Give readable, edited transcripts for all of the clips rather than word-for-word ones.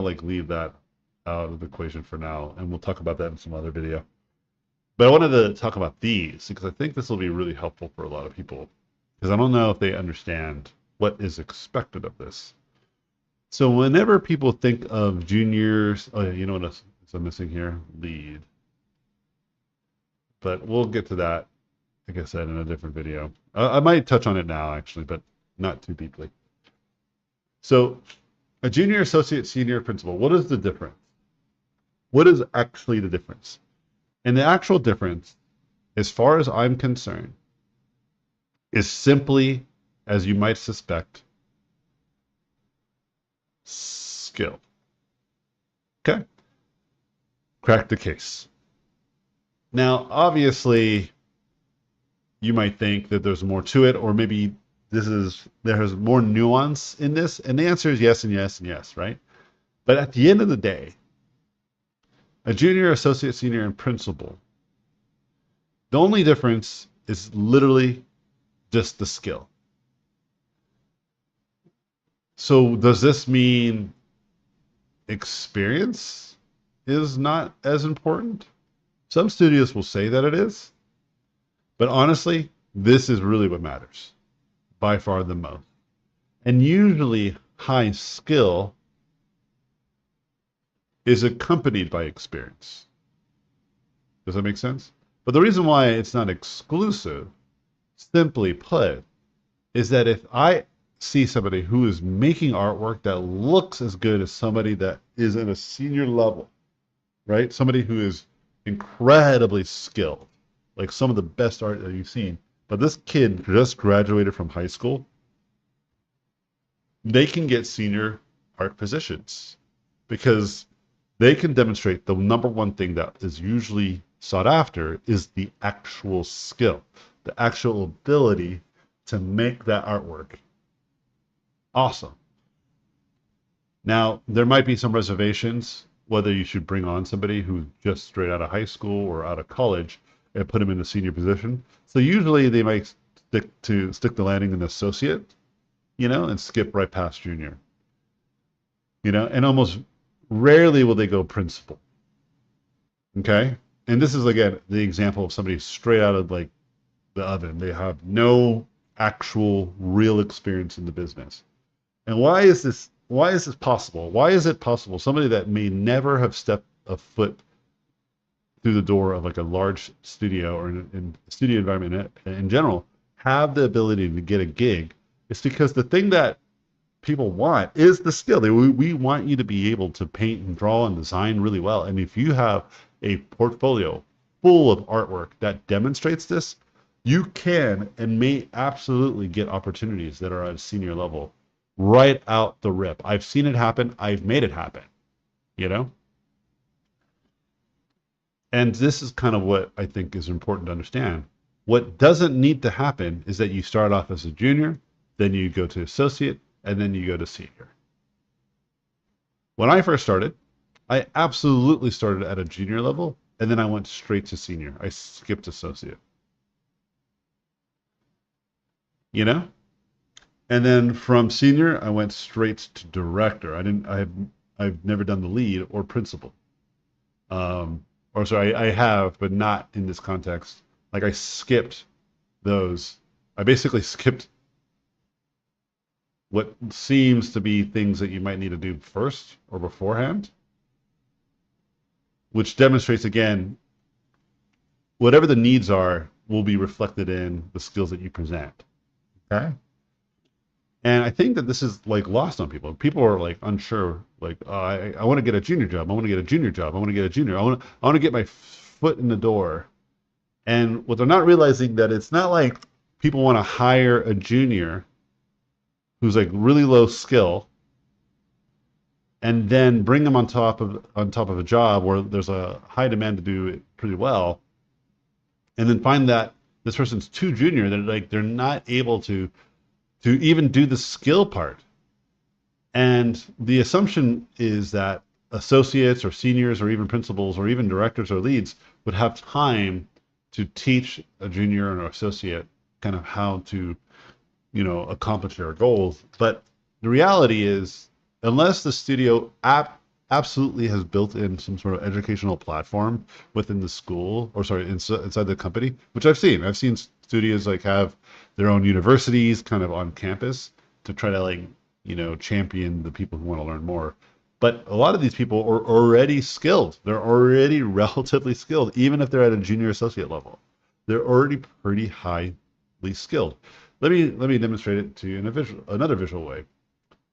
like leave that out of the equation for now, and we'll talk about that in some other video. But I wanted to talk about these because I think this will be really helpful for a lot of people because I don't know if they understand what is expected of this. So whenever people think of juniors, oh yeah, you know what else I'm missing here? Lead. But we'll get to that, like I said, in a different video. I might touch on it now, actually, but not too deeply. So a junior, associate, senior, principal, what is the difference? What is actually the difference? And the actual difference, as far as I'm concerned, is simply, as you might suspect, skill. Okay? Crack the case. Now, obviously, you might think that there's more to it, or maybe there's more nuance in this, and the answer is yes and yes and yes, right? But at the end of the day, a junior, associate, senior, and principal, the only difference is literally just the skill. So does this mean experience is not as important? Some studios will say that it is, but honestly, this is really what matters by far the most. And usually high skill is accompanied by experience. Does that make sense? But the reason why it's not exclusive, simply put, is that if I see somebody who is making artwork that looks as good as somebody that is in a senior level, right? Somebody who is incredibly skilled, like some of the best art that you've seen. But this kid just graduated from high school. They can get senior art positions because they can demonstrate the number one thing that is usually sought after is the actual skill, the actual ability to make that artwork. Awesome. Now, there might be some reservations whether you should bring on somebody who's just straight out of high school or out of college and put them in a senior position. So usually they might stick the landing in associate, and skip right past junior, and almost rarely will they go principal. Okay. And this is again the example of somebody straight out of like the oven. They have no actual real experience in the business. And why is this possible? Why is it possible somebody that may never have stepped a foot through the door of like a large studio or in studio environment in general have the ability to get a gig? It's because the thing that people want is the skill. We want you to be able to paint and draw and design really well. And if you have a portfolio full of artwork that demonstrates this, you can and may absolutely get opportunities that are at a senior level right out the rip. I've seen it happen. I've made it happen, you know? And this is kind of what I think is important to understand. What doesn't need to happen is that you start off as a junior, then you go to associate, and then you go to senior. When I first started, I absolutely started at a junior level, and then I went straight to senior. I skipped associate. You know? And then from senior, I went straight to director. I've never done the lead or principal. Or sorry, I have, but not in this context. Like I skipped those. I basically skipped what seems to be things that you might need to do first or beforehand, which demonstrates again, whatever the needs are will be reflected in the skills that you present. Okay. And I think that this is like lost on people. People are like unsure, like, I want to get a junior job. I want to get a junior job. I want to get a junior. I want to get my foot in the door. And what they're not realizing that it's not like people want to hire a junior who's like really low skill and then bring them on top of a job where there's a high demand to do it pretty well, and then find that this person's too junior that like they're not able to even do the skill part. And the assumption is that associates or seniors or even principals or even directors or leads would have time to teach a junior or associate kind of how to, accomplish their goals. But the reality is, unless the studio absolutely has built in some sort of educational platform within the school, or sorry, inside the company, which I've seen. I've seen studios like have their own universities kind of on campus to try to like, champion the people who want to learn more. But a lot of these people are already skilled. They're already relatively skilled, even if they're at a junior associate level. They're already pretty highly skilled. Let me demonstrate it to you in another visual way.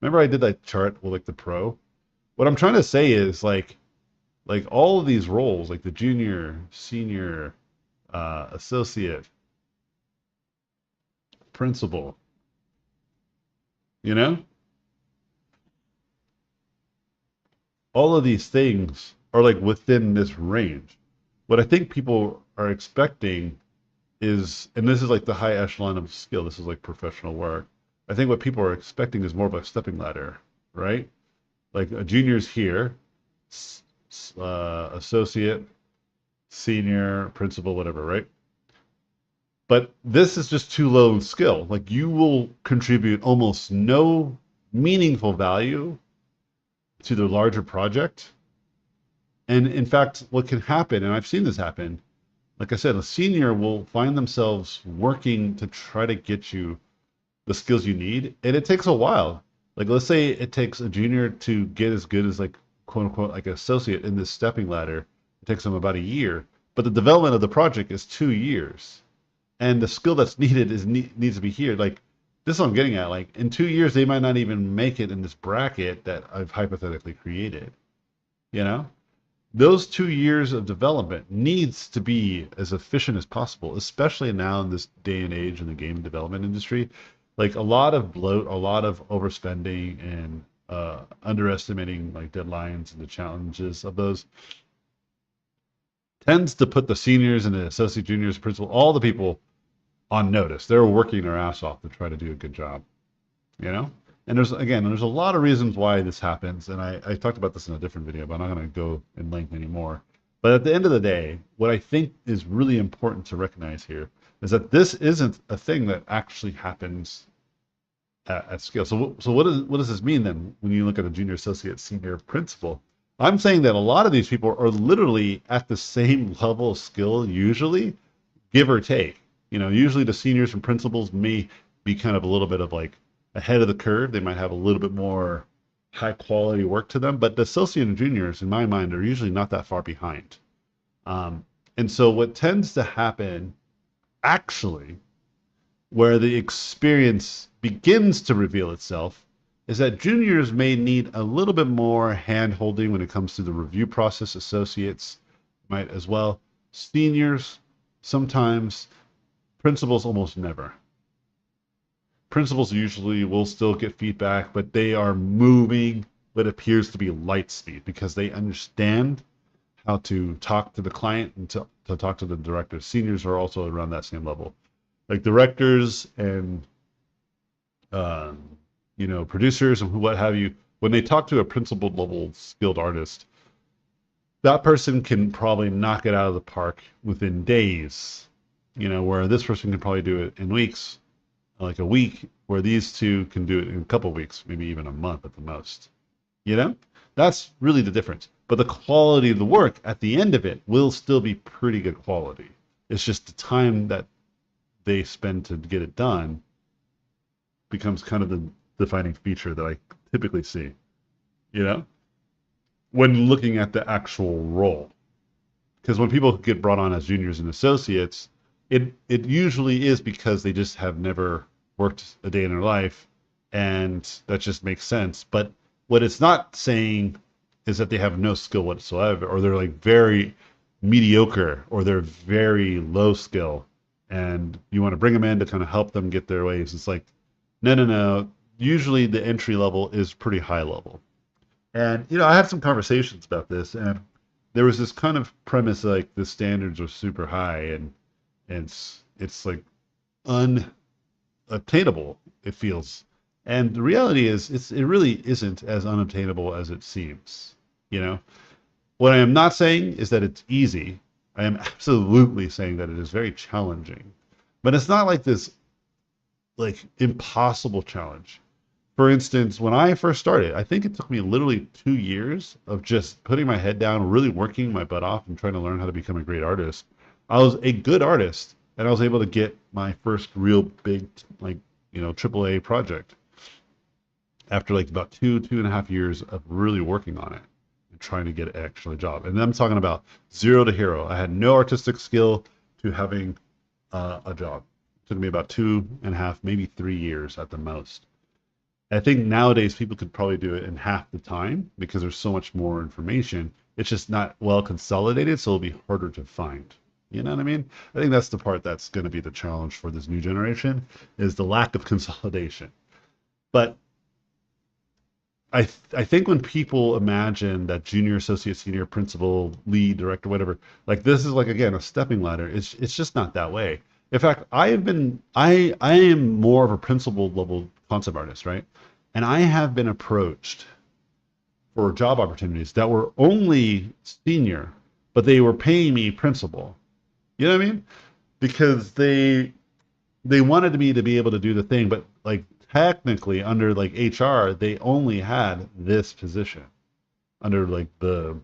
Remember I did that chart with like the pro? What I'm trying to say is like all of these roles, like the junior, senior, associate, principal, you know, all of these things are like within this range. What I think people are expecting is, and this is like the high echelon of skill, this is like professional work. I think what people are expecting is more of a stepping ladder, right? Like a junior's here, associate, senior, principal, whatever, right? But this is just too low in skill. Like you will contribute almost no meaningful value to the larger project. And in fact, what can happen, and I've seen this happen, like I said, a senior will find themselves working to try to get you the skills you need, and it takes a while. Like let's say it takes a junior to get as good as like quote unquote like an associate in this stepping ladder. It takes them about a year, but the development of the project is 2 years, and the skill that's needed needs to be here. Like this is what I'm getting at. Like in 2 years, they might not even make it in this bracket that I've hypothetically created. You know, those 2 years of development needs to be as efficient as possible, especially now in this day and age in the game development industry. Like a lot of bloat, a lot of overspending, and underestimating like deadlines and the challenges of those tends to put the seniors and the associate juniors, principal, all the people on notice. They're working their ass off to try to do a good job, you know? And there's a lot of reasons why this happens. And I talked about this in a different video, but I'm not going to go in length anymore. But at the end of the day, what I think is really important to recognize here is that this isn't a thing that actually happens at scale. So what does this mean then when you look at a junior associate, senior, principal? I'm saying that a lot of these people are literally at the same level of skill, usually, give or take. Usually the seniors and principals may be kind of a little bit of like ahead of the curve. They might have a little bit more high quality work to them, but the associate and juniors, in my mind, are usually not that far behind. And so what tends to happen, actually, where the experience begins to reveal itself, is that juniors may need a little bit more hand holding when it comes to the review process. Associates might as well. Seniors, sometimes. Principals, almost never. Principals usually will still get feedback, but they are moving what appears to be light speed because they understand how to talk to the client and to talk to the director. Seniors are also around that same level. Like directors and producers and what have you, when they talk to a principal level skilled artist, that person can probably knock it out of the park within days, where this person can probably do it in weeks, like a week, where these two can do it in a couple of weeks, maybe even a month at the most. That's really the difference. But the quality of the work at the end of it will still be pretty good quality. It's just the time that they spend to get it done becomes kind of the defining feature that I typically see, when looking at the actual role. Because when people get brought on as juniors and associates, it usually is because they just have never worked a day in their life, and that just makes sense. But what it's not saying is that they have no skill whatsoever, or they're like very mediocre, or they're very low skill, and you want to bring them in to kind of help them get their ways. It's like, no. Usually the entry level is pretty high level. And, I had some conversations about this, and there was this kind of premise like the standards are super high, and it's like unobtainable, it feels. And the reality is it really isn't as unobtainable as it seems. What I am not saying is that it's easy. I am absolutely saying that it is very challenging. But it's not like this like impossible challenge. For instance, when I first started, I think it took me literally 2 years of just putting my head down, really working my butt off and trying to learn how to become a great artist. I was a good artist and I was able to get my first real big, like, AAA project after like about 2.5 years of really working on it and trying to get actually a job. And I'm talking about zero to hero. I had no artistic skill to having a job. It took me about 2.5, maybe 3 years at the most. I think nowadays people could probably do it in half the time because there's so much more information. It's just not well consolidated, so it'll be harder to find. You know what I mean? I think that's the part that's going to be the challenge for this new generation is the lack of consolidation. But I think when people imagine that junior, associate, senior, principal, lead, director, whatever, like this is like again a stepping ladder. It's just not that way. In fact, I am more of a principal level concept artist, right? And I have been approached for job opportunities that were only senior, but they were paying me principal. You know what I mean? Because they wanted me to be able to do the thing, but like technically under like HR, they only had this position under like the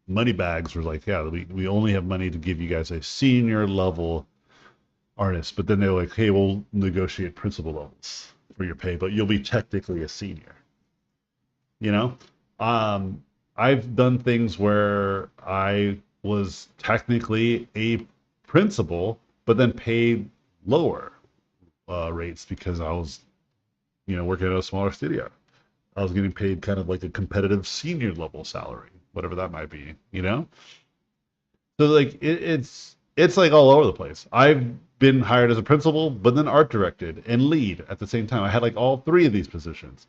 money bags were like, yeah, we only have money to give you guys a senior level artist, but then they're like, hey, we'll negotiate principal levels for your pay, but you'll be technically a senior. You know, I've done things where I was technically a principal, but then paid lower rates because I was, working at a smaller studio. I was getting paid kind of like a competitive senior level salary, whatever that might be. So like it's like all over the place. I've been hired as a principal, but then art directed and lead at the same time. I had like all three of these positions,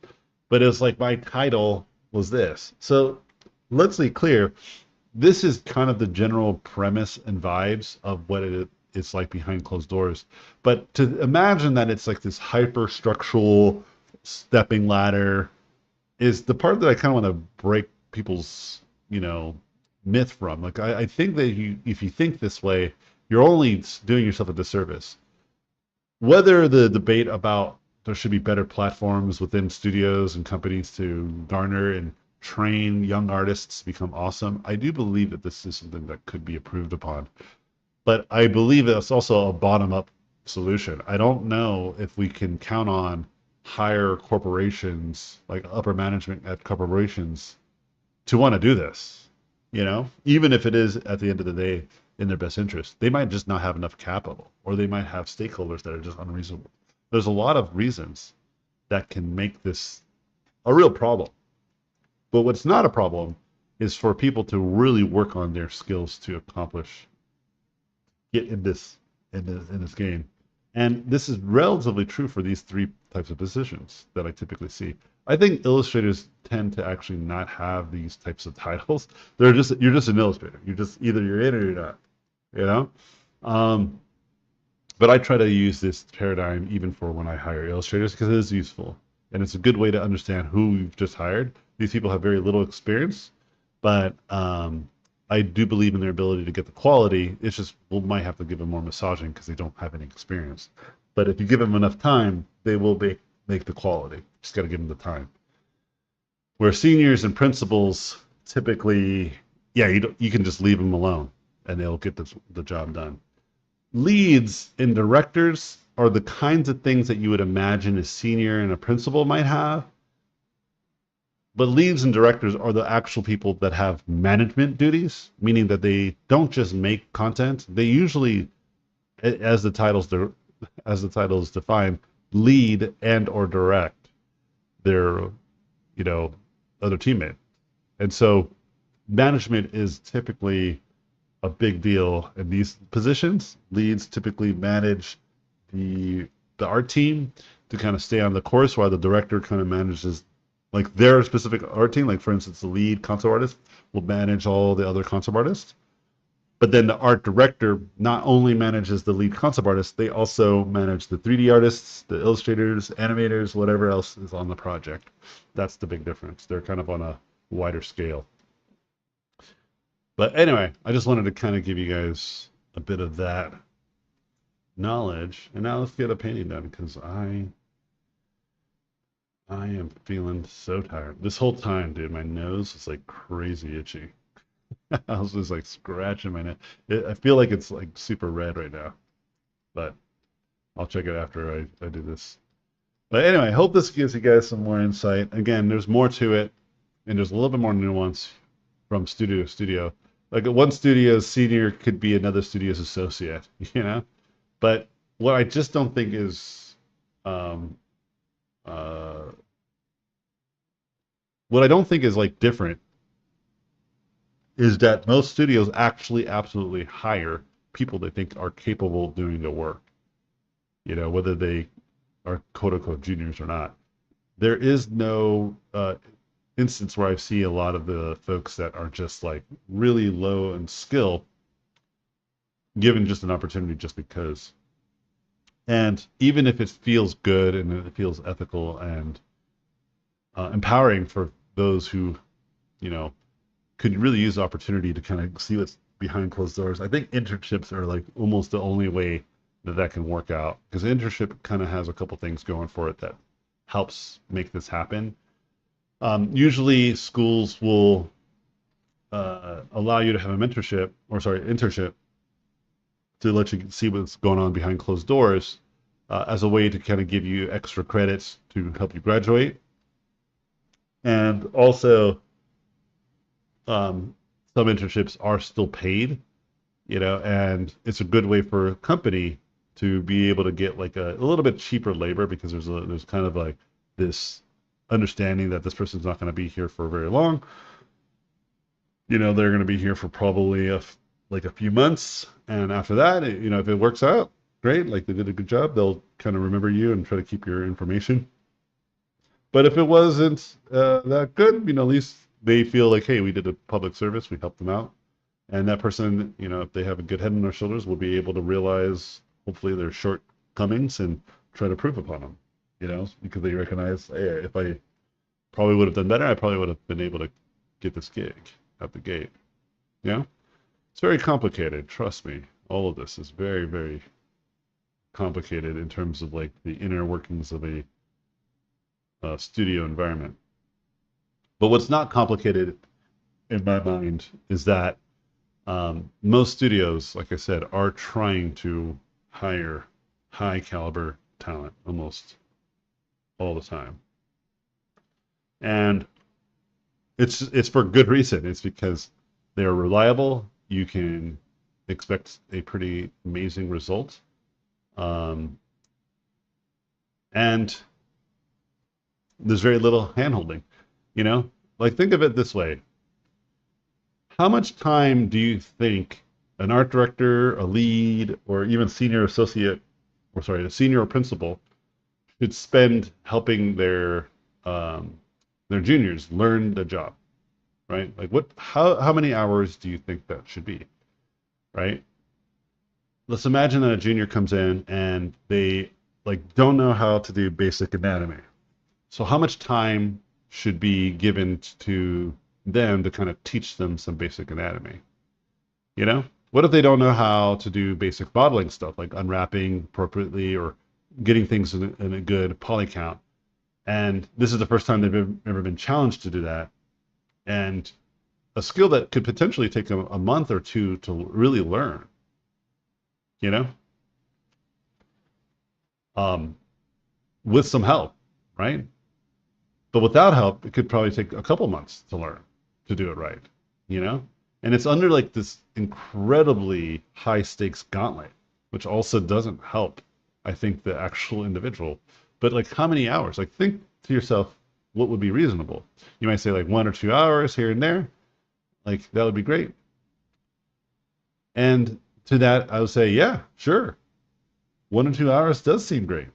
but it was like my title was this. So let's be clear. This is kind of the general premise and vibes of what it's like behind closed doors. But to imagine that it's like this hyper structural stepping ladder is the part that I kind of want to break people's, myth from. Like I think that if you think this way, you're only doing yourself a disservice. Whether the debate about there should be better platforms within studios and companies to garner and train young artists to become awesome, I do believe that this is something that could be improved upon. But I believe it's also a bottom-up solution. I don't know if we can count on higher corporations, like upper management at corporations, to want to do this. Even if it is at the end of the day in their best interest, they might just not have enough capital, or they might have stakeholders that are just unreasonable. There's a lot of reasons that can make this a real problem. But what's not a problem is for people to really work on their skills to get in this game. And this is relatively true for these three types of positions that I typically see. I think illustrators tend to actually not have these types of titles. You're just an illustrator. You're just either you're in or you're not. You know? Um, but I try to use this paradigm even for when I hire illustrators because it is useful. And it's a good way to understand who we've just hired. These people have very little experience, but I do believe in their ability to get the quality. It's just we might have to give them more massaging because they don't have any experience. But if you give them enough time, they will make the quality. Just got to give them the time. Where seniors and principals typically, yeah, you can just leave them alone and they'll get the job done. Leads and directors are the kinds of things that you would imagine a senior and a principal might have. But leads and directors are the actual people that have management duties, meaning that they don't just make content. They usually, as the titles define, lead and or direct their, other teammate. And so management is typically a big deal in these positions. Leads typically manage the art team to kind of stay on the course, while the director kind of manages like their specific art team. Like for instance, the lead concept artist will manage all the other concept artists. But then the art director not only manages the lead concept artist, they also manage the 3D artists, the illustrators, animators, whatever else is on the project. That's the big difference. They're kind of on a wider scale. But anyway, I just wanted to kind of give you guys a bit of that knowledge, and now let's get a painting done because I am feeling so tired. This whole time, dude, my nose is like crazy itchy. I was just like scratching my neck. I feel like it's like super red right now, but I'll check it after I do this. But anyway, I hope this gives you guys some more insight. Again, there's more to it, and there's a little bit more nuance from studio to studio. Like one studio's senior could be another studio's associate, you know? But what I just don't think is, um, uh, what I don't think is like different is that most studios actually absolutely hire people they think are capable of doing the work, you know, whether they are quote unquote juniors or not. There is no instance where I see a lot of the folks that are just like really low in skill given just an opportunity just because. And even if it feels good and it feels ethical and empowering for those who, you know, could really use the opportunity to kind of see what's behind closed doors, I think internships are like almost the only way that that can work out because internship kind of has a couple things going for it that helps make this happen. Usually schools will allow you to have a mentorship or sorry internship to let you see what's going on behind closed doors as a way to kind of give you extra credits to help you graduate. And also, some internships are still paid, you know, and it's a good way for a company to be able to get like a little bit cheaper labor because there's kind of like this understanding that this person's not going to be here for very long. You know, they're going to be here for probably like a few months, and after that, you know, if it works out, great. Like they did a good job, they'll kind of remember you and try to keep your information. But if it wasn't that good, you know, at least they feel like, hey, we did a public service, we helped them out, and that person, you know, if they have a good head on their shoulders, will be able to realize hopefully their shortcomings and try to improve upon them. You know, because they recognize, hey, if I probably would have done better, I probably would have been able to get this gig at the gate. Yeah, it's very complicated. Trust me, all of this is very, very complicated in terms of like the inner workings of a studio environment. But what's not complicated in my mind is that most studios, like I said, are trying to hire high caliber talent almost all the time. And it's for good reason. It's because they're reliable. You can expect a pretty amazing result. Um, and there's very little handholding, you know? Like think of it this way. How much time do you think an art director, a lead, or even senior associate, or sorry, a senior or principal should spend helping their juniors learn the job, right? Like how many hours do you think that should be, right? Let's imagine that a junior comes in and they like don't know how to do basic anatomy. So how much time should be given to them to kind of teach them some basic anatomy? You know, what if they don't know how to do basic modeling stuff like unwrapping appropriately or getting things in a good poly count? And this is the first time they've ever been challenged to do that. And a skill that could potentially take a month or two to really learn, you know, um, with some help, right? But without help, it could probably take a couple months to learn to do it right, you know? And it's under like this incredibly high stakes gauntlet, which also doesn't help, I think, the actual individual. But like how many hours? Like think to yourself, what would be reasonable? You might say like 1 or 2 hours here and there. Like that would be great. And to that, I would say, yeah, sure. 1 or 2 hours does seem great.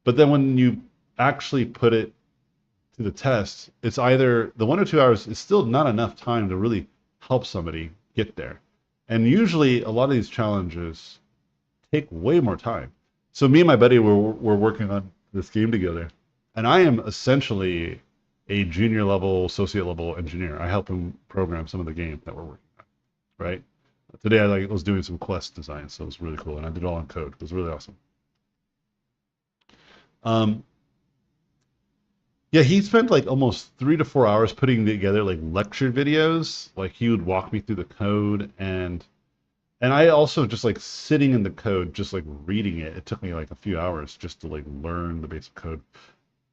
But then when you actually put it to the test, it's either the 1 or 2 hours is still not enough time to really help somebody get there. And usually a lot of these challenges take way more time. So me and my buddy were working on this game together, and I am essentially a junior level, associate level engineer. I help him program some of the game that we're working on, right? Today I like was doing some Quest design, so it was really cool, and I did it all in code. It was really awesome. Um, yeah, he spent like almost 3 to 4 hours putting together like lecture videos. Like he would walk me through the code, and I also just like sitting in the code, just like reading it. It took me like a few hours just to like learn the basic code.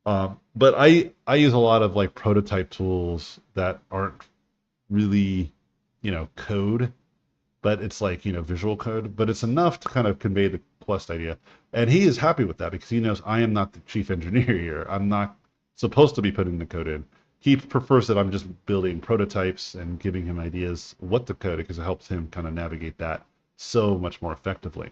But I use a lot of like prototype tools that aren't really, code, but it's like, visual code, but it's enough to kind of convey the Quest idea. And he is happy with that because he knows I am not the chief engineer here. I'm not supposed to be putting the code in. He prefers that I'm just building prototypes and giving him ideas what to code because it helps him kind of navigate that so much more effectively.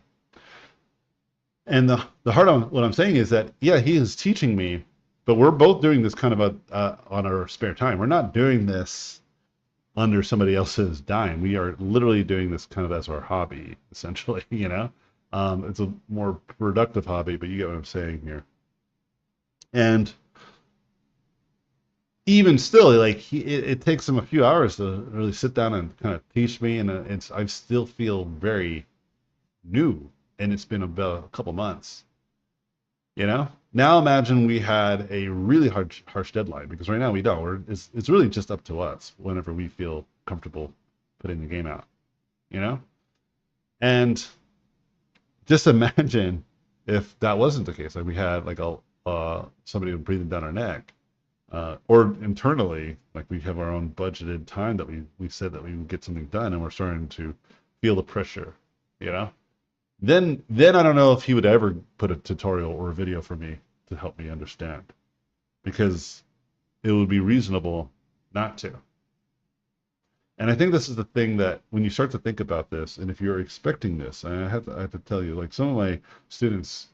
And the hard on what I'm saying is that yeah, he is teaching me, but we're both doing this kind of on our spare time. We're not doing this under somebody else's dime. We are literally doing this kind of as our hobby, essentially. It's a more productive hobby, but you get what I'm saying here. And even still, like it takes him a few hours to really sit down and kind of teach me, and I still feel very new, and it's been about a couple months. Now imagine we had a really harsh deadline because right now we don't. It's really just up to us whenever we feel comfortable putting the game out. You know, and just imagine if that wasn't the case. Like we had like a somebody breathing down our neck, or internally, like we have our own budgeted time that we said that we would get something done, and we're starting to feel the pressure. You know, then I don't know if he would ever put a tutorial or a video for me to help me understand because it would be reasonable not to. And I think this is the thing that when you start to think about this, and if you're expecting this, and I have to tell you, like some of my students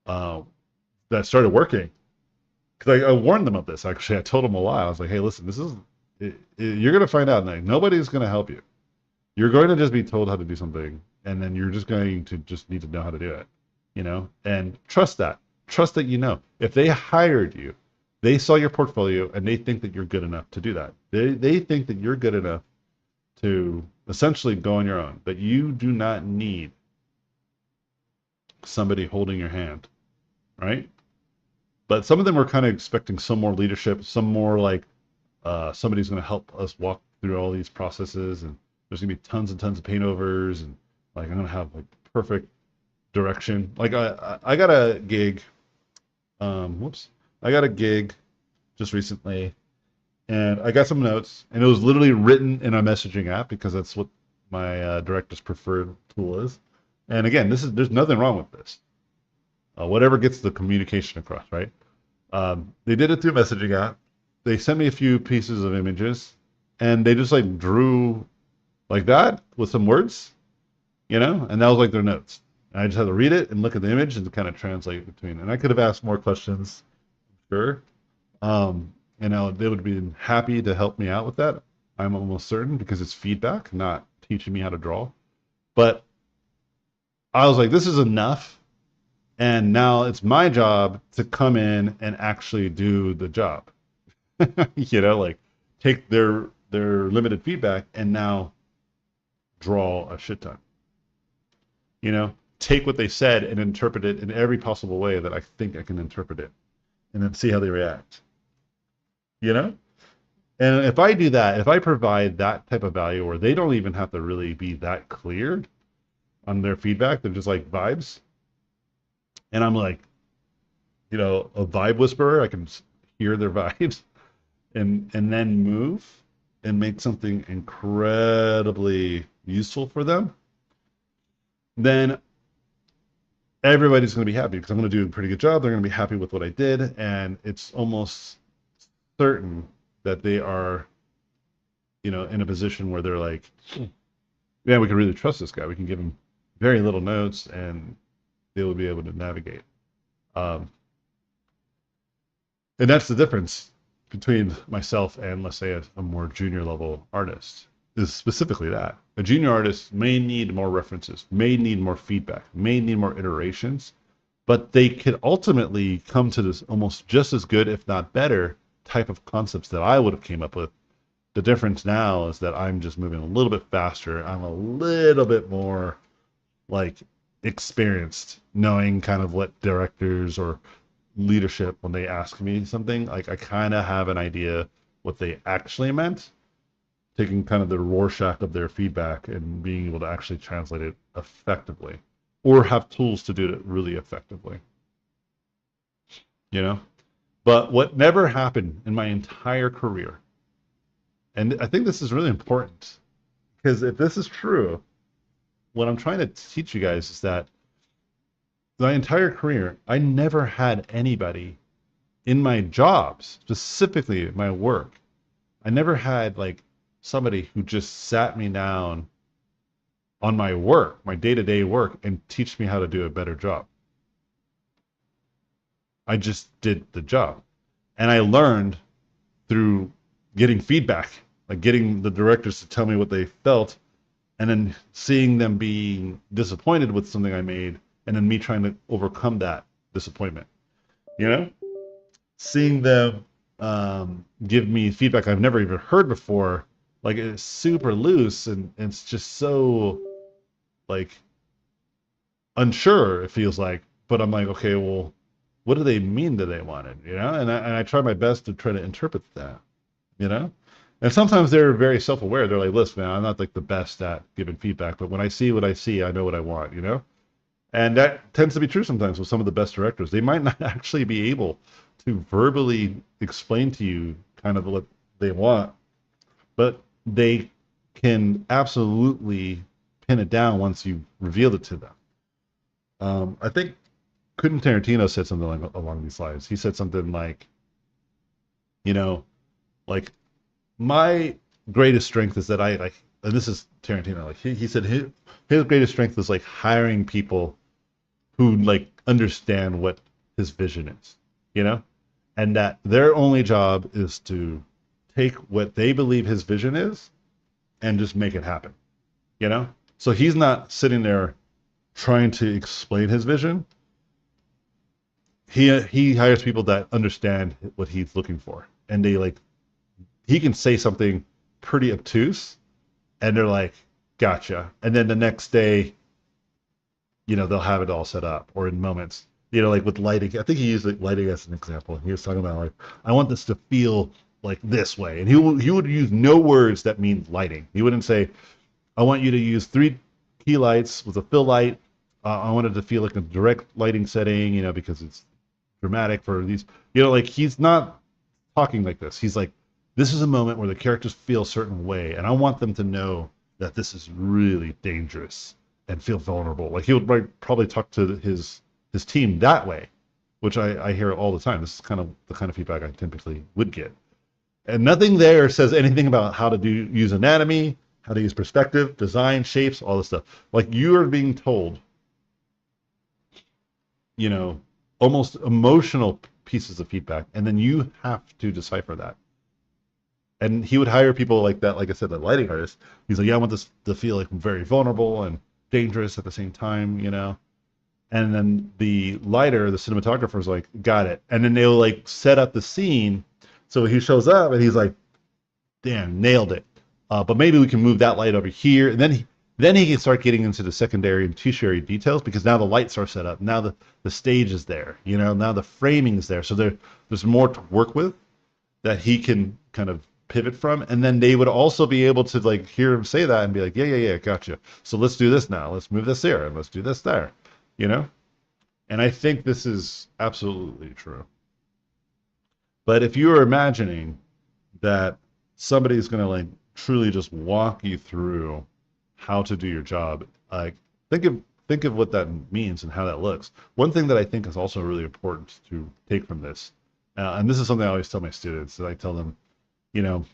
uh, that started working, because I warned them of this. Actually, I told them a lot. I was like, hey, listen, you're going to find out. Like, nobody's going to help you. You're going to just be told how to do something, and then you're just going to just need to know how to do it, and trust that. Trust that if they hired you, they saw your portfolio and they think that you're good enough to do that. They think that you're good enough to essentially go on your own, that you do not need somebody holding your hand, right? But some of them were kind of expecting some more leadership, some more like somebody's going to help us walk through all these processes, and there's going to be tons and tons of paint overs, and like I'm going to have like perfect direction. Like I got a gig, I got a gig just recently, and I got some notes, and it was literally written in a messaging app because that's what my director's preferred tool is. And again, there's nothing wrong with this. Whatever gets the communication across, right? They did it through a messaging app. They sent me a few pieces of images, and they just like drew like that with some words, and that was like their notes. And I just had to read it and look at the image and kind of translate between. And I could have asked more questions, sure. They would be happy to help me out with that. I'm almost certain because it's feedback, not teaching me how to draw. But I was like, this is enough. And now it's my job to come in and actually do the job. Like take their limited feedback and now draw a shit ton. Take what they said and interpret it in every possible way that I think I can interpret it, and then see how they react. You know? And if I do that, if I provide that type of value where they don't even have to really be that clear on their feedback, they're just like vibes. And I'm like, a vibe whisperer, I can hear their vibes and then move and make something incredibly useful for them, then everybody's going to be happy because I'm going to do a pretty good job. They're going to be happy with what I did. And it's almost certain that they are, in a position where they're like, yeah, we can really trust this guy. We can give him very little notes and they will be able to navigate. And that's the difference between myself and, let's say, a more junior level artist, is specifically that. A junior artist may need more references, may need more feedback, may need more iterations, but they could ultimately come to this almost just as good, if not better, type of concepts that I would have came up with The difference now is that I'm just moving a little bit faster. I'm a little bit more like experienced, knowing kind of what directors or leadership, when they ask me something, like I kind of have an idea what they actually meant, taking kind of the Rorschach of their feedback and being able to actually translate it effectively, or have tools to do it really effectively, you know? But what never happened in my entire career, and I think this is really important, because if this is true, what I'm trying to teach you guys is that my entire career, I never had anybody in my jobs, specifically my work, I never had like somebody who just sat me down on my work, my day-to-day work, and teach me how to do a better job. I just did the job. And I learned through getting feedback, like getting the directors to tell me what they felt, and then seeing them being disappointed with something I made, and then me trying to overcome that disappointment. You know, seeing them give me feedback I've never even heard before, like it's super loose, and it's just so like unsure. It feels like, but I'm like, okay, well, what do they mean that they wanted? You know, and I try my best to try to interpret that. You know, and sometimes they're very self-aware. They're like, listen, man, I'm not like the best at giving feedback, but when I see what I see, I know what I want. You know, and that tends to be true sometimes with some of the best directors. They might not actually be able to verbally explain to you kind of what they want, but they can absolutely pin it down once you revealed it to them. I think Quentin Tarantino said something along these lines. He said something like, you know, like my greatest strength is that I like, and this is Tarantino, like he said his greatest strength is like hiring people who like understand what his vision is, you know, and that their only job is to take what they believe his vision is and just make it happen, you know? So he's not sitting there trying to explain his vision. He hires people that understand what he's looking for. And they like he can say something pretty obtuse and they're like, gotcha. And then the next day, you know, they'll have it all set up, or in moments, you know, like with lighting. I think he used like lighting as an example. He was talking about like, I want this to feel like this way, and he would use no words that mean lighting. He wouldn't say, I want you to use 3 key lights with a fill light. I want it to feel like a direct lighting setting, you know, because it's dramatic for these, you know, like he's not talking like this. He's like, this is a moment where the characters feel a certain way, and I want them to know that this is really dangerous and feel vulnerable. Like he would probably talk to his team that way, which I hear all the time. This is kind of the kind of feedback I typically would get. And nothing there says anything about how to use anatomy, how to use perspective, design, shapes, all this stuff. Like you are being told, you know, almost emotional pieces of feedback, and then you have to decipher that. And he would hire people like that, like I said, the lighting artist. He's like, yeah, I want this to feel like very vulnerable and dangerous at the same time, you know. And then the lighter, the cinematographer, is like, got it. And then they'll like set up the scene. So he shows up and he's like, damn, nailed it. But maybe we can move that light over here. And then he can start getting into the secondary and tertiary details, because now the lights are set up. Now the stage is there. You know, now the framing is there. So there's more to work with that he can kind of pivot from. And then they would also be able to like hear him say that and be like, yeah, gotcha. So let's do this now. Let's move this there and let's do this there. You know? And I think this is absolutely true. But if you are imagining that somebody's going to like truly just walk you through how to do your job, like think of what that means and how that looks. One thing that I think is also really important to take from this, and this is something I always tell my students, that I tell them, you know,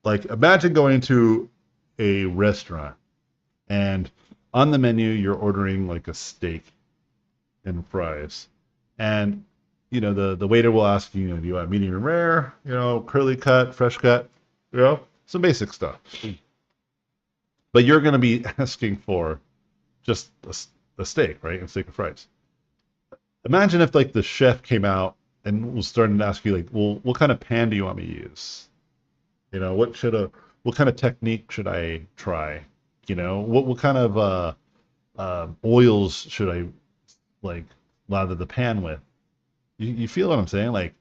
like imagine going to a restaurant and on the menu you're ordering like a steak and fries, and you know the waiter will ask you, you know, do you want medium rare, you know, curly cut, fresh cut, you know, some basic stuff. But you're going to be asking for just a steak, right? And steak and fries. Imagine if like the chef came out and was starting to ask you like, well, what kind of pan do you want me to use? what kind of technique should I try? What kind of oils should I like lather the pan with? You feel what I'm saying? Like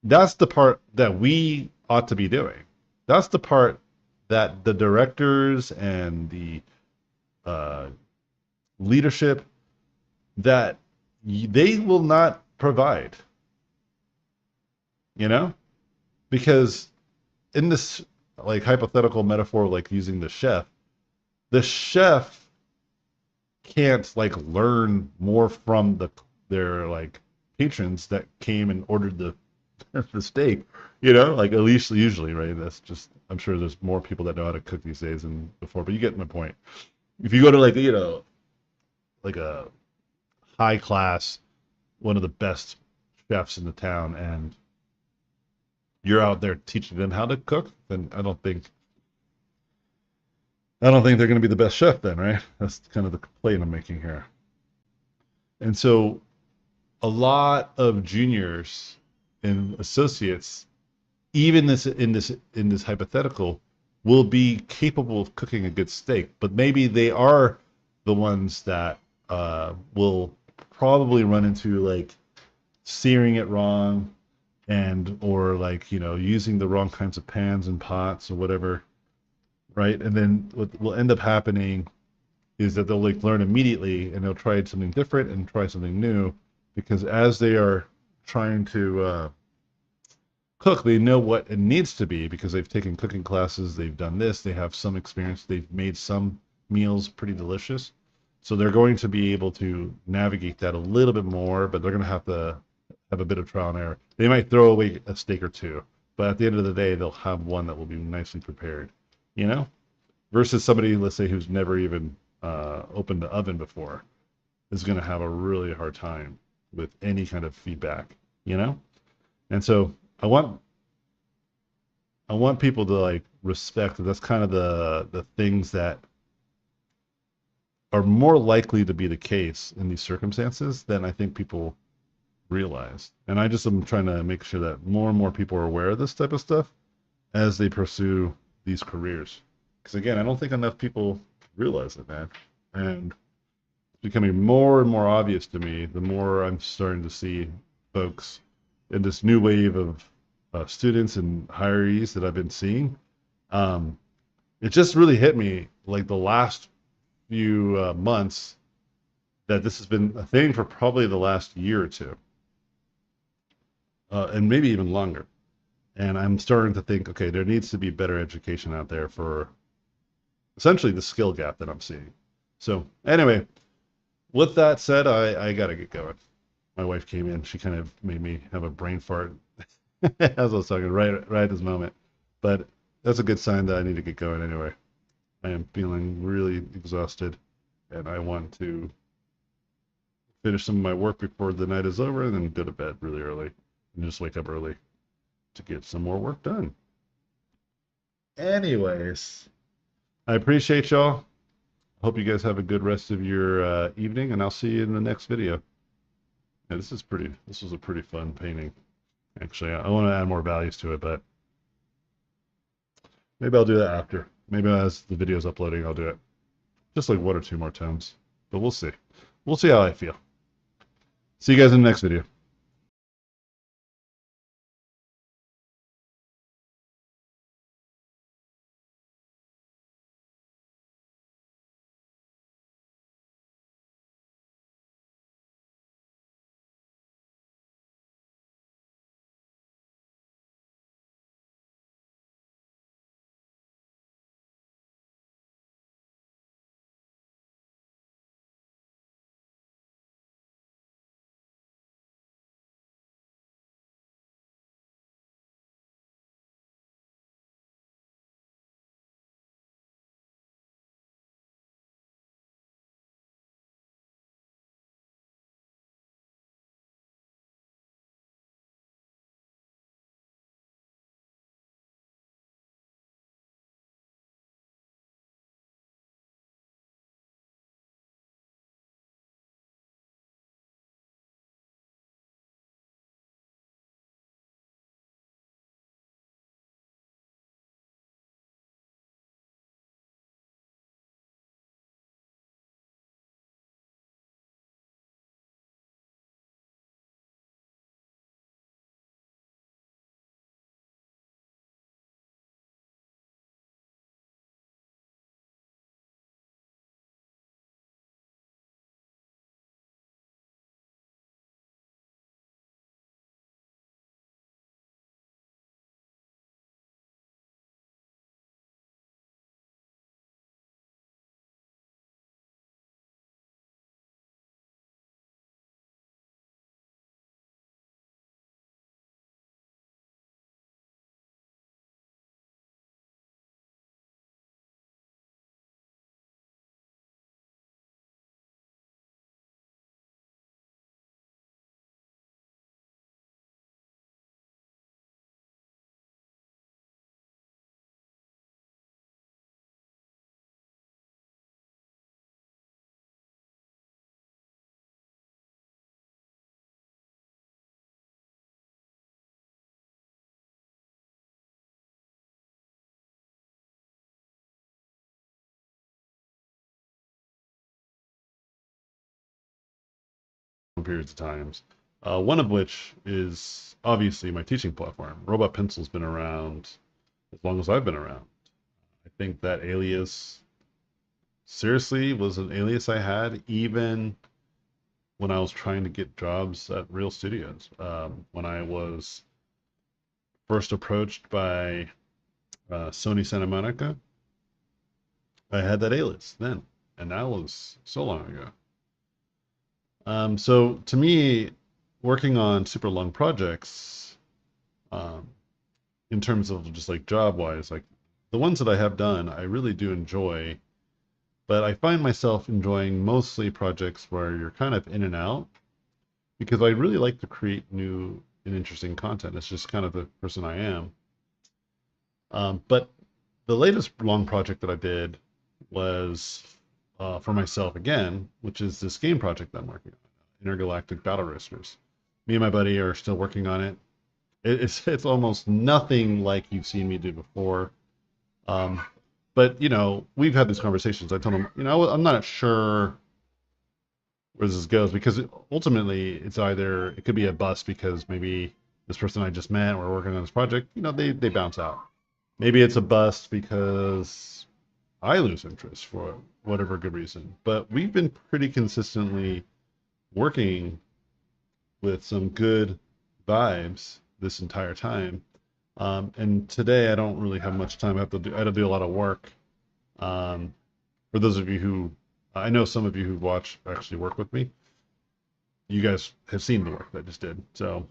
that's the part that we ought to be doing. That's the part that the directors and the uh, leadership that they will not provide, you know? Because in this like hypothetical metaphor, like using the chef can't like learn more from their like patrons that came and ordered the steak, like at least usually, right? That's just I'm sure there's more people that know how to cook these days than before, but you get my point. If you go to like like a high class, one of the best chefs in the town, and you're out there teaching them how to cook, then I don't think they're going to be the best chef then, right? That's kind of the complaint I'm making here. And so a lot of juniors and associates, even in this hypothetical, will be capable of cooking a good steak, but maybe they are the ones that will probably run into like searing it wrong and or like using the wrong kinds of pans and pots or whatever, right? And then what will end up happening is that they'll like learn immediately and they'll try something different and try something new because as they are trying to cook, they know what it needs to be because they've taken cooking classes, they've done this, they have some experience, they've made some meals pretty delicious. So they're going to be able to navigate that a little bit more, but they're going to have a bit of trial and error. They might throw away a steak or two, but at the end of the day, they'll have one that will be nicely prepared, you know? Versus somebody, let's say, who's never even opened the oven before is going to have a really hard time with any kind of feedback, you know? And so I want I want people to like respect that that's kind of the things that are more likely to be the case in these circumstances than I think people realize. And I just am trying to make sure that more and more people are aware of this type of stuff as they pursue these careers. Because again, I don't think enough people realize it, man. And it's becoming more and more obvious to me the more I'm starting to see folks in this new wave of students and hirees that I've been seeing. Um, it just really hit me like the last few months that this has been a thing for probably the last year or two, and maybe even longer. And I'm starting to think, okay, there needs to be better education out there for essentially the skill gap that I'm seeing. So anyway, with that said, I got to get going. My wife came in. She kind of made me have a brain fart as I was talking right at this moment. But that's a good sign that I need to get going anyway. I am feeling really exhausted, and I want to finish some of my work before the night is over, and then go to bed really early and just wake up early to get some more work done. Anyways, I appreciate y'all. Hope you guys have a good rest of your evening, and I'll see you in the next video. Yeah, this was a pretty fun painting. Actually, I want to add more values to it, but maybe I'll do that after. Maybe as the video's uploading, I'll do it. Just like one or two more times. But we'll see. We'll see how I feel. See you guys in the next video. different periods of times. One of which is obviously my teaching platform. Robot Pencil's been around as long as I've been around. I think that alias seriously was an alias I had even when I was trying to get jobs at real studios. When I was first approached by Sony Santa Monica, I had that alias then, and that was so long ago. So to me, working on super long projects, um, in terms of just like job wise, like the ones that I have done, I really do enjoy, but I find myself enjoying mostly projects where you're kind of in and out because I really like to create new and interesting content. It's just kind of the person I am. But the latest long project that I did was for myself again, which is this game project that I'm working on, Intergalactic Battle Roasters. Me and my buddy are still working on it. It's almost nothing like you've seen me do before. Um, but you know, we've had these conversations. I told him, you know, I'm not sure where this goes because ultimately it's either it could be a bust because maybe this person I just met, we're working on this project, you know, they bounce out. Maybe it's a bust because I lose interest for whatever good reason. But we've been pretty consistently working with some good vibes this entire time. And today I don't really have much time. I have to do a lot of work. For those of you who, I know some of you who watch actually work with me. You guys have seen the work that I just did. So,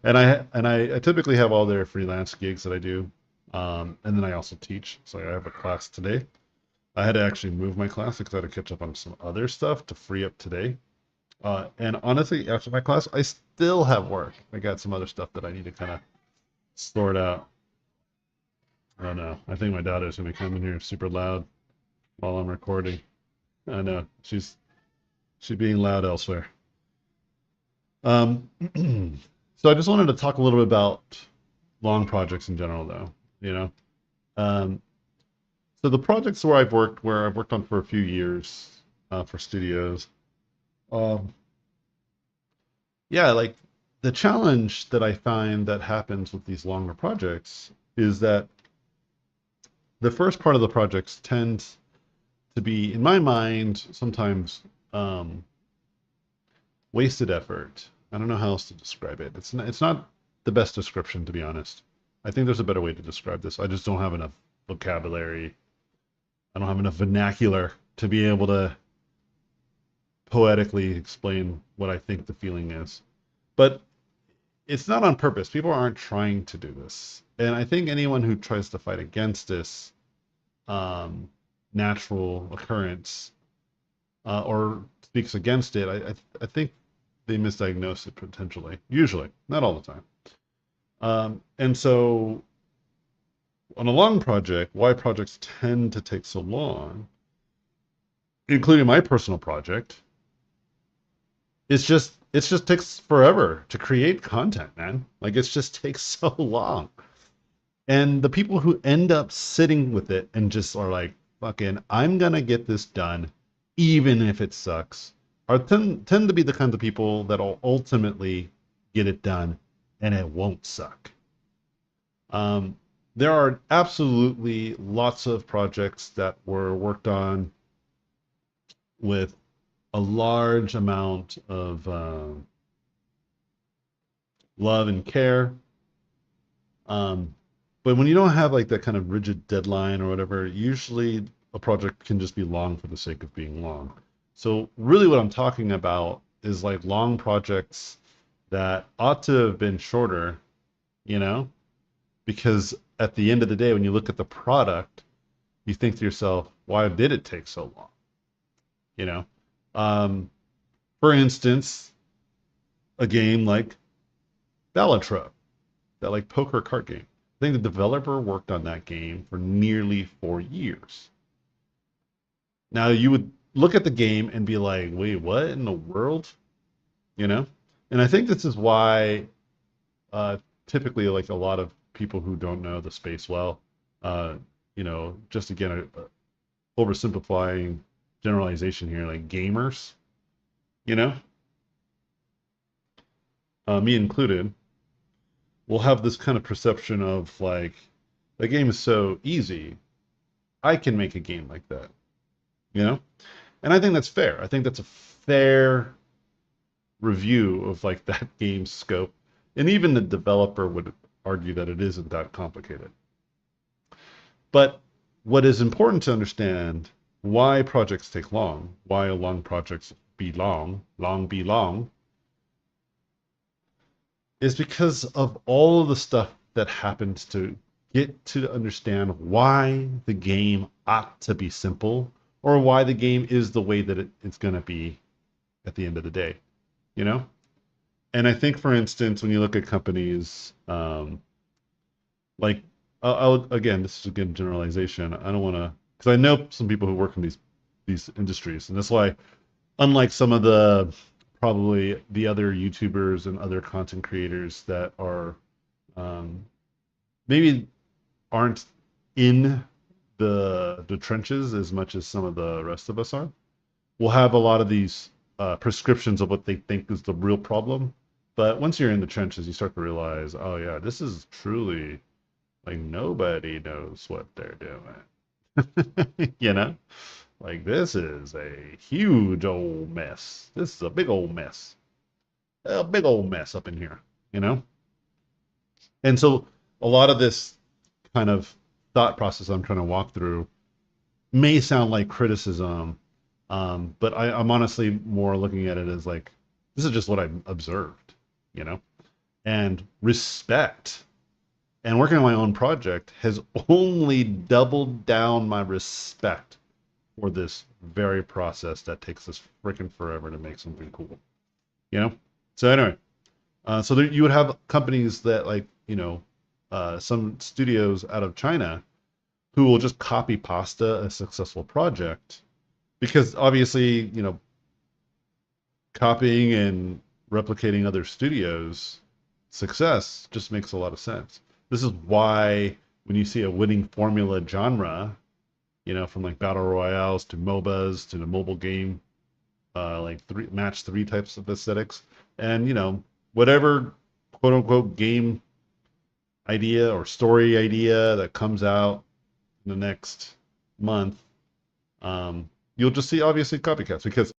I typically have all their freelance gigs that I do. And then I also teach. So I have a class today. I had to actually move my class because I had to catch up on some other stuff to free up today. And honestly, after my class, I still have work. I got some other stuff that I need to kind of sort out. Oh no, I think my daughter's gonna be coming here super loud while I'm recording. I know she's being loud elsewhere. Um, so I just wanted to talk a little bit about long projects in general, though. You know, um, so the projects where I've worked on for a few years for studios. Um, yeah, like the challenge that I find that happens with these longer projects is that the first part of the projects tends to be, in my mind, sometimes um, wasted effort. I don't know how else to describe it. It's not the best description, to be honest. I think there's a better way to describe this. I just don't have enough vocabulary. I don't have enough vernacular to be able to poetically explain what I think the feeling is. But it's not on purpose. People aren't trying to do this. And I think anyone who tries to fight against this um, natural occurrence or speaks against it, I think they misdiagnose it potentially. Usually, not all the time. And so, on a long project, why projects tend to take so long, including my personal project, it just takes forever to create content, man. Like it just takes so long. And the people who end up sitting with it and just are like, fucking, I'm gonna get this done, even if it sucks, tend to be the kinds of people that'll ultimately get it done and it won't suck. Um, there are absolutely lots of projects that were worked on with a large amount of love and care. Um, but when you don't have like that kind of rigid deadline or whatever, usually a project can just be long for the sake of being long. So really what I'm talking about is like long projects that ought to have been shorter, you know, because at the end of the day, when you look at the product, you think to yourself, why did it take so long? You know, um, for instance, a game like Balatro, that like poker card game. I think the developer worked on that game for nearly 4 years. Now you would look at the game and be like, wait, what in the world? You know? And I think this is why uh, typically like a lot of people who don't know the space well, uh, just again, oversimplifying generalization here, like gamers, you know, me included, will have this kind of perception of like, the game is so easy, I can make a game like that, you know? And I think that's fair. I think that's a fair review of like that game's scope. And even the developer would argue that it isn't that complicated. But what is important to understand why projects take long, why long projects be long be long, is because of all of the stuff that happens to get to understand why the game ought to be simple or why the game is the way that it's going to be at the end of the day, you know? And I think, for instance, when you look at companies like, again, this is again generalization. I don't want to, because I know some people who work in these industries, and that's why, unlike some of the probably the other YouTubers and other content creators that are um, maybe aren't in the trenches as much as some of the rest of us are, will have a lot of these prescriptions of what they think is the real problem. But once you're in the trenches, you start to realize, oh yeah, this is truly like nobody knows what they're doing. You know? Like this is a huge old mess. This is a big old mess. A big old mess up in here, you know? And so a lot of this kind of thought process I'm trying to walk through may sound like criticism, but I'm honestly more looking at it as like, this is just what I've observed, you know? And respect and working on my own project has only doubled down my respect for this very process that takes us freaking forever to make something cool, you know? So anyway, so there, you would have companies that like, you know, some studios out of China who will just copy pasta a successful project because obviously, you know, copying and replicating other studios' success just makes a lot of sense. This is why when you see a winning formula genre, you know, from like battle royales to MOBAs to the mobile game, like match three types of aesthetics, and you know, whatever quote unquote game idea or story idea that comes out in the next month, you'll just see obviously copycats because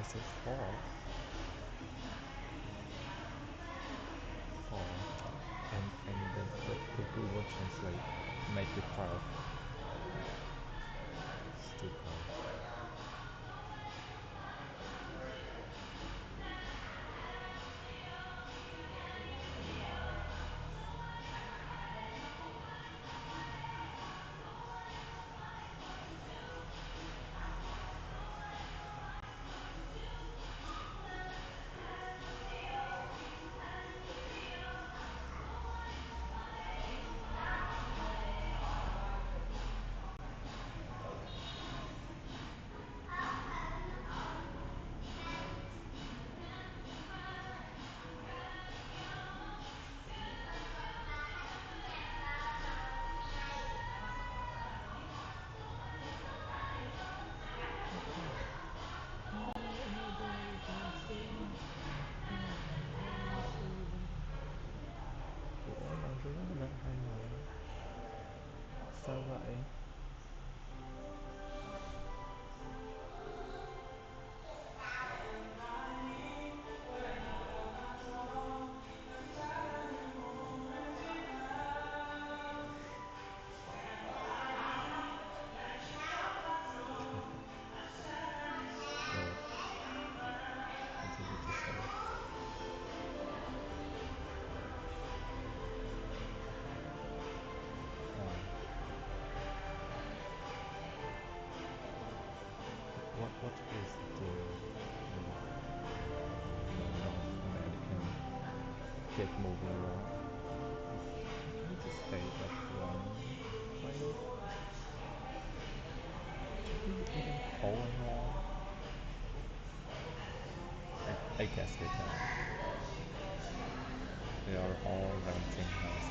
say fall, fall, and the Google Translate make it fall. It's too cold. Ủa mà rứa lên hai màu sao vậy? Rồi, continue to say. What is the North American get moving around? Can you just stay at one place? Can you even hold on? I guess they can. They are all renting houses.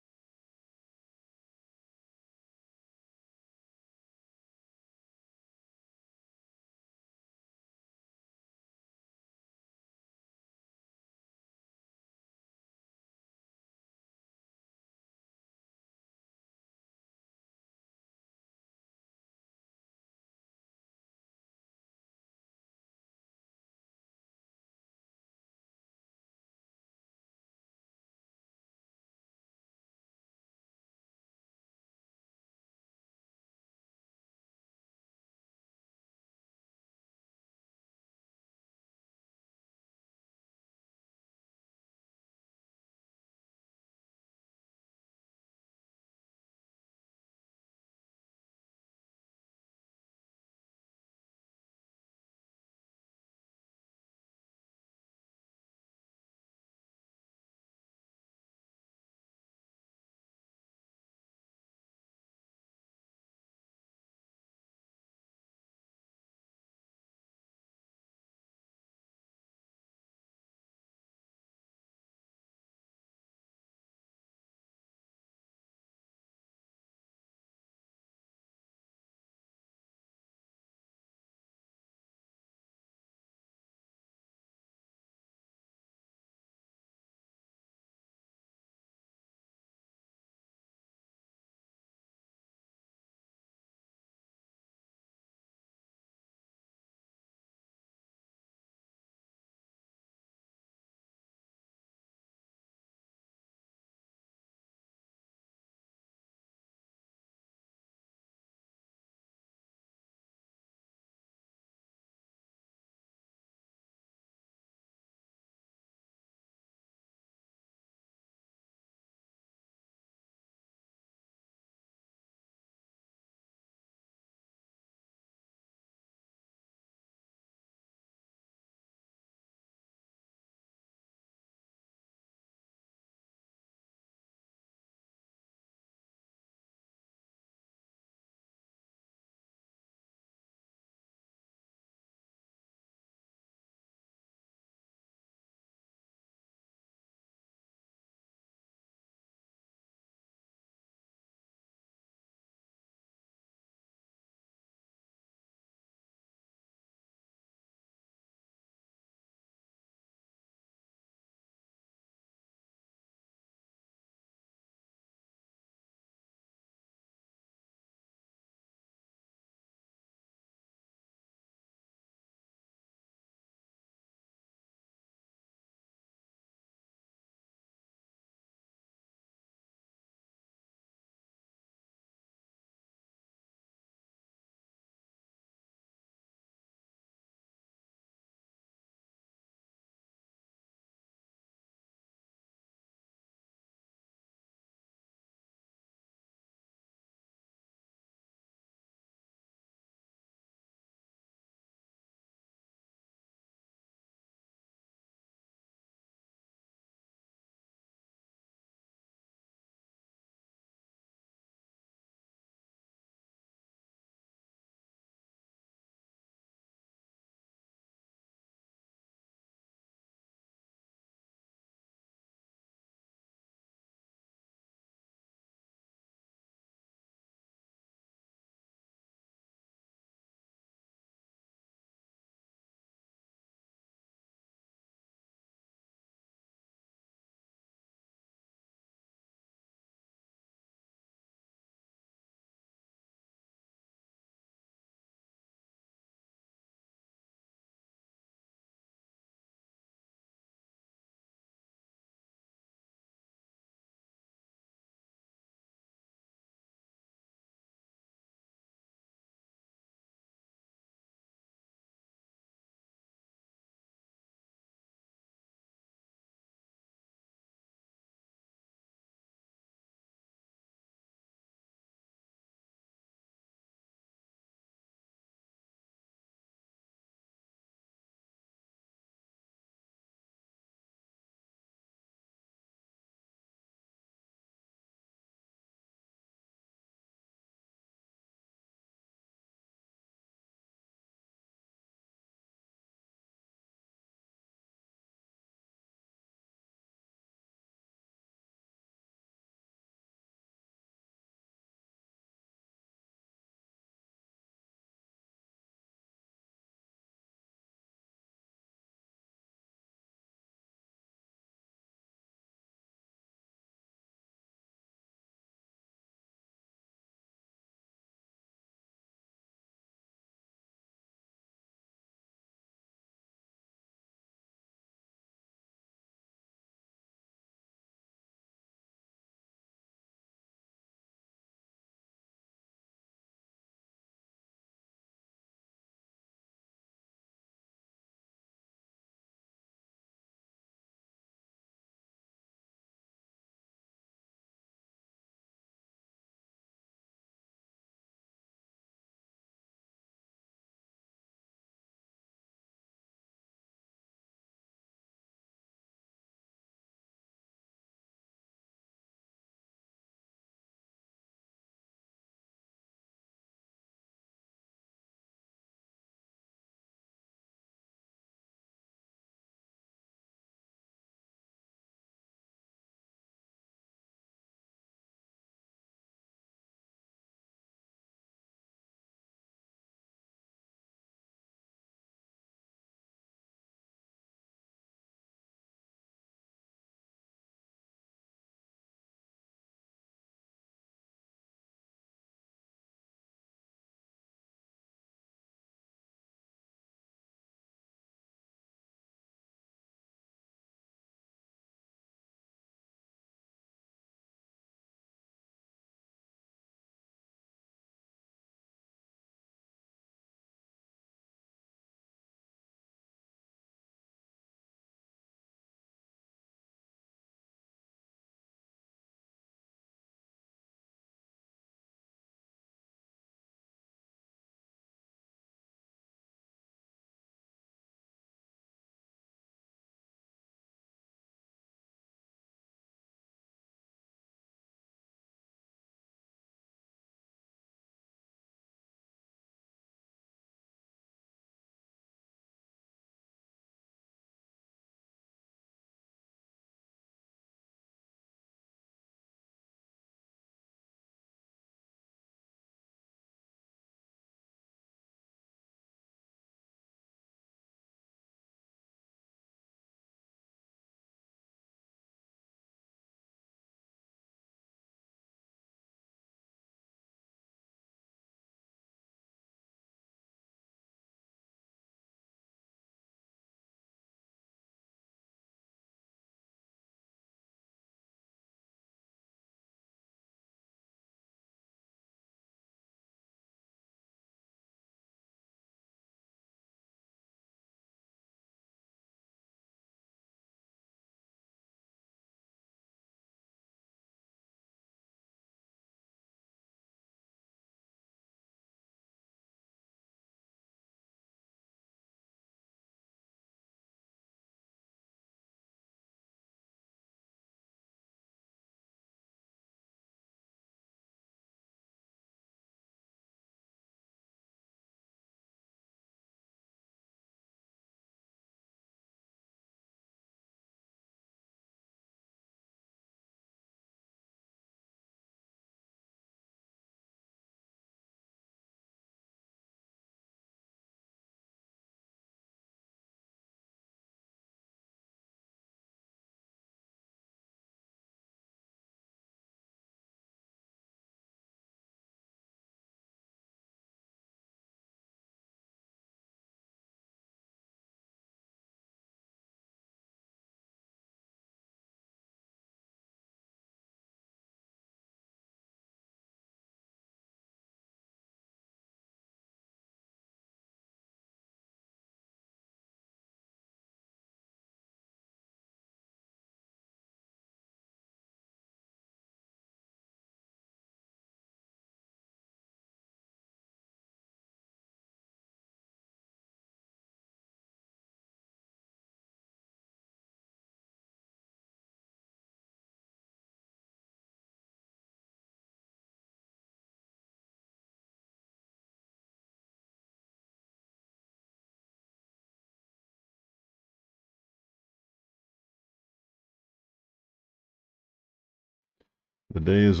The day is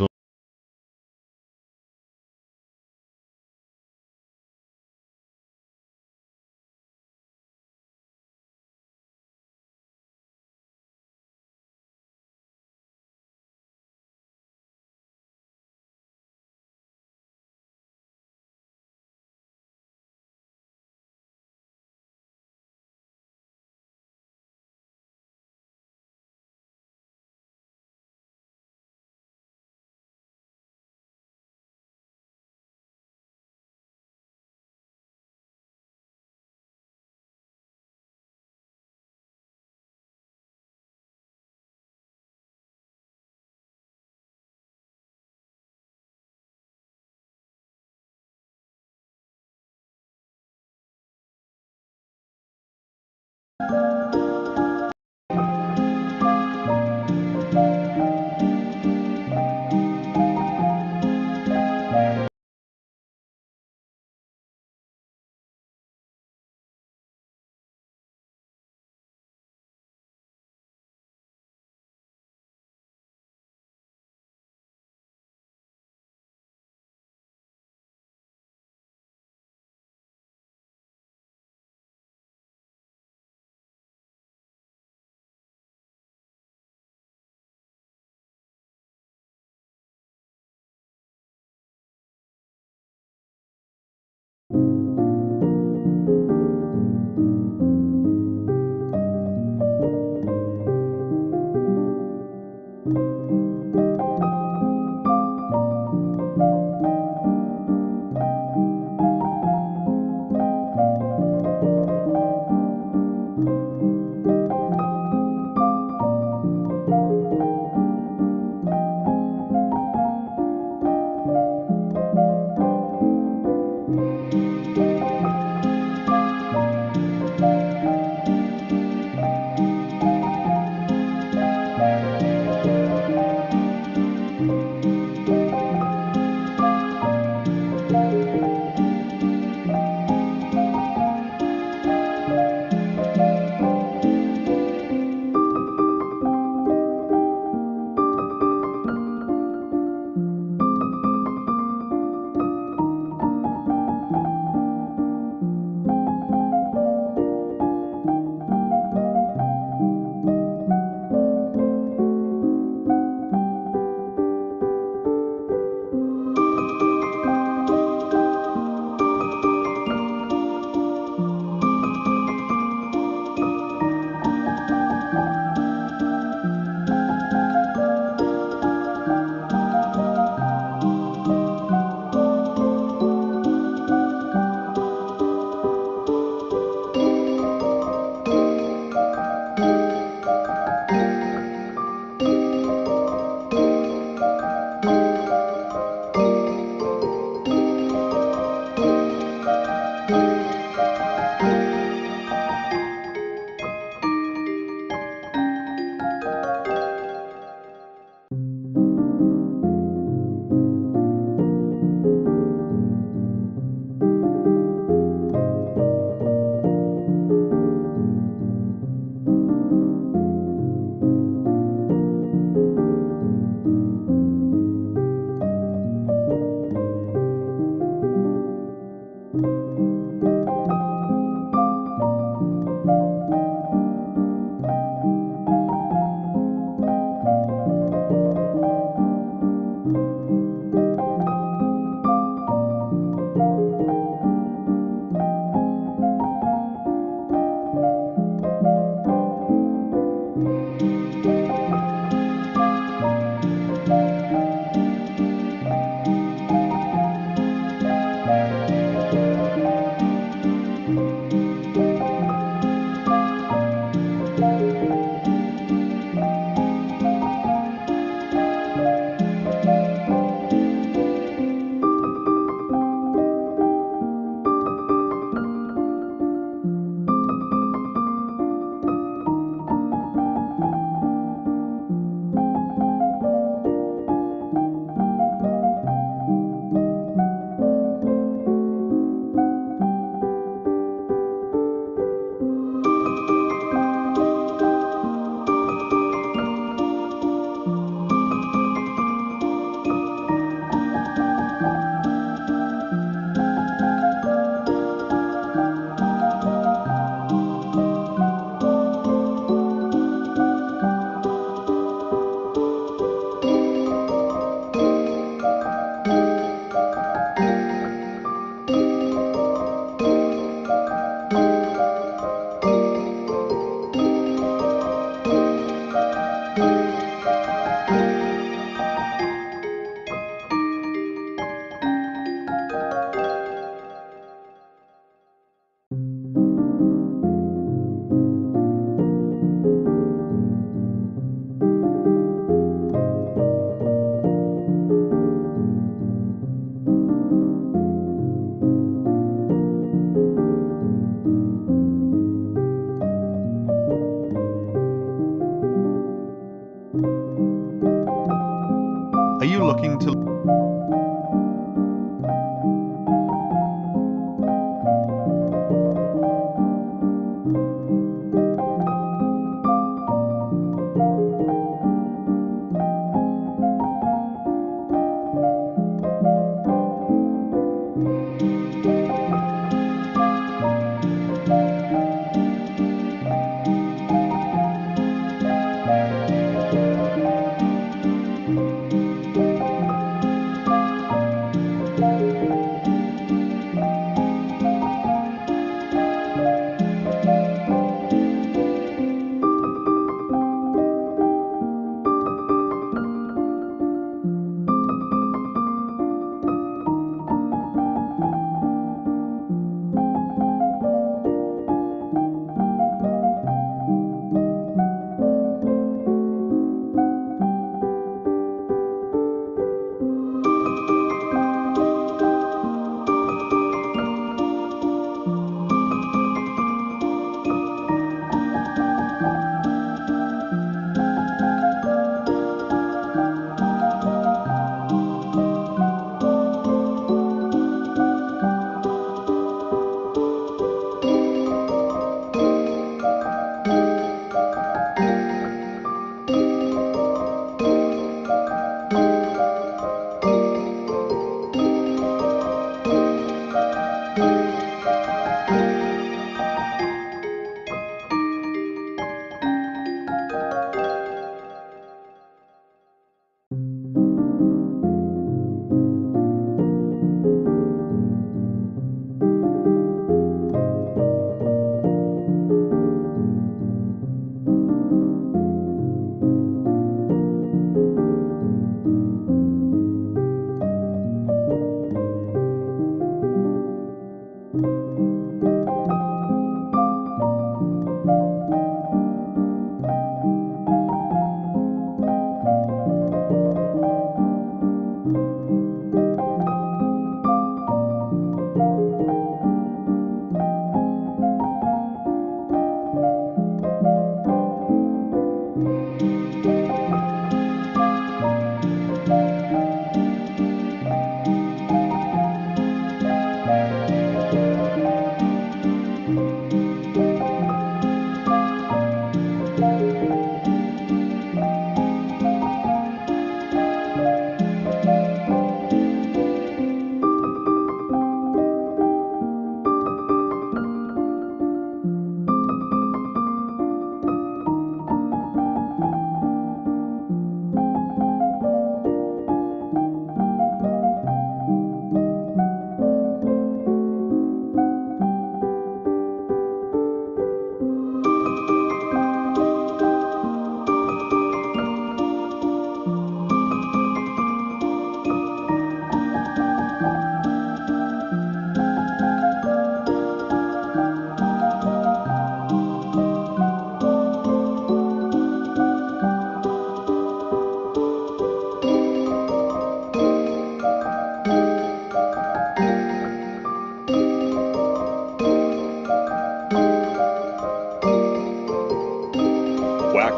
talking to...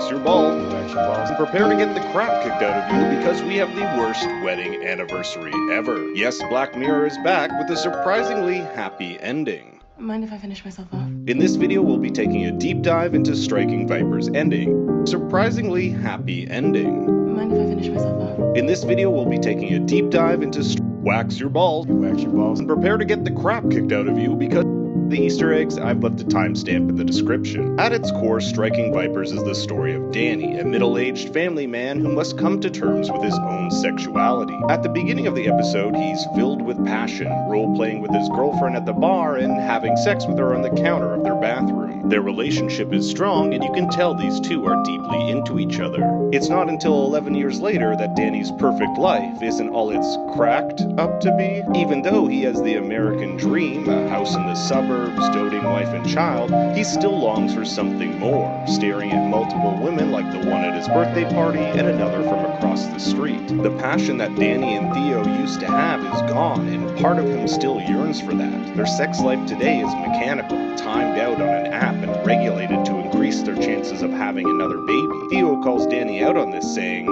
Wax your balls Wax your balls. and prepare to get the crap kicked out of you because we have the worst wedding anniversary ever. Yes, Black Mirror is back with a surprisingly happy ending. Mind if I finish myself off? In this video, we'll be taking a deep dive into Striking Viper's ending. Surprisingly happy ending. Mind if I finish myself off? In this video, we'll be taking a deep dive into Wax your balls Wax your balls. and prepare to get the crap kicked out of you because the Easter eggs, I've left a timestamp in the description. At its core, Striking Vipers is the story of Danny, a middle-aged family man who must come to terms with his own sexuality. At the beginning of the episode, he's filled with passion, role-playing with his girlfriend at the bar and having sex with her on the counter of their bathroom. Their relationship is strong, and you can tell these two are deeply into each other. It's not until 11 years later that Danny's perfect life isn't all it's cracked up to be. Even though he has the American dream, a house in the suburbs, doting wife and child, he still longs for something more, staring at multiple women like the one at his birthday party and another from across the street. The passion that Danny and Theo used to have is gone, and part of him still yearns for that. Their sex life today is mechanical, timed out on an app and regulated to increase their chances of having another baby. Theo calls Danny out on this, saying,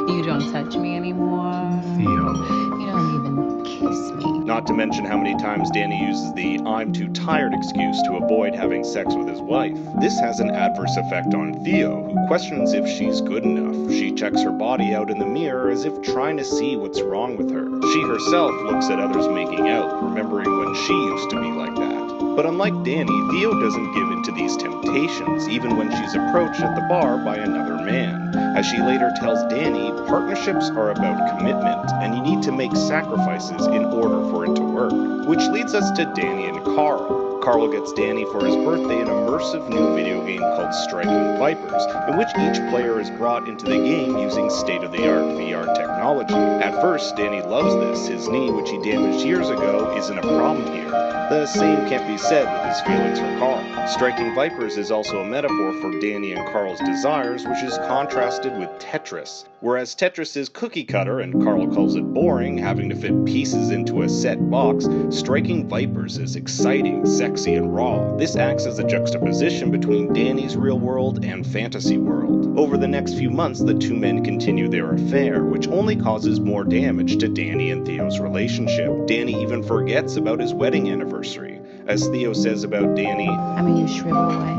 You don't touch me anymore. Theo. You don't even kiss me. Not to mention how many times Danny uses the "I'm too tired" excuse to avoid having sex with his wife. This has an adverse effect on Theo, who questions if she's good enough. She checks her body out in the mirror as if trying to see what's wrong with her. She herself looks at others making out, remembering when she used to be like that. But unlike Danny, Theo doesn't give in to these temptations, even when she's approached at the bar by another man. As she later tells Danny, partnerships are about commitment, and you need to make sacrifices in order for it to work. Which leads us to Danny and Carl. Carl gets Danny for his birthday an immersive new video game called Striking Vipers, in which each player is brought into the game using state-of-the-art VR technology. At first, Danny loves this. His knee, which he damaged years ago, isn't a problem here. The same can't be said with his feelings for Carl. Striking Vipers is also a metaphor for Danny and Carl's desires, which is contrasted with Tetris. Whereas Tetris is cookie cutter and Carl calls it boring, having to fit pieces into a set box, Striking Vipers is exciting, sexy, and raw. This acts as a juxtaposition between Danny's real world and fantasy world. Over the next few months, the two men continue their affair, which only causes more damage to Danny and Theo's relationship. Danny even forgets about his wedding anniversary. As Theo says about Danny, I mean, you shrivel away.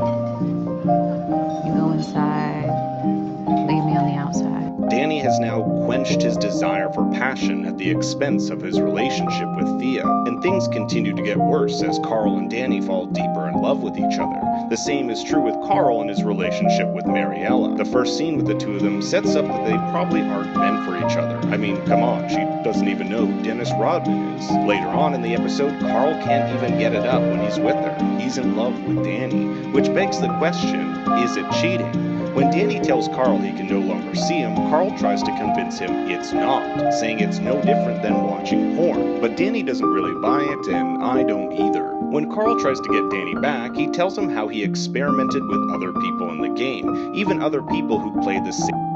You go inside, leave me on the outside. Danny has now quenched his desire for passion at the expense of his relationship with Theo, and things continue to get worse as Carl and Danny fall deeper in love with each other. The same is true with Carl and his relationship with Mariella. The first scene with the two of them sets up that they probably aren't meant for each other. I mean, come on, she doesn't even know who Dennis Rodman is. Later on in the episode, Carl can't even get it up when he's with her. He's in love with Danny, which begs the question, is it cheating? When Danny tells Carl he can no longer see him, Carl tries to convince him it's not, saying it's no different than watching porn. But Danny doesn't really buy it, and I don't either. When Carl tries to get Danny back, he tells him how he experimented with other people in the game, even other people who played the same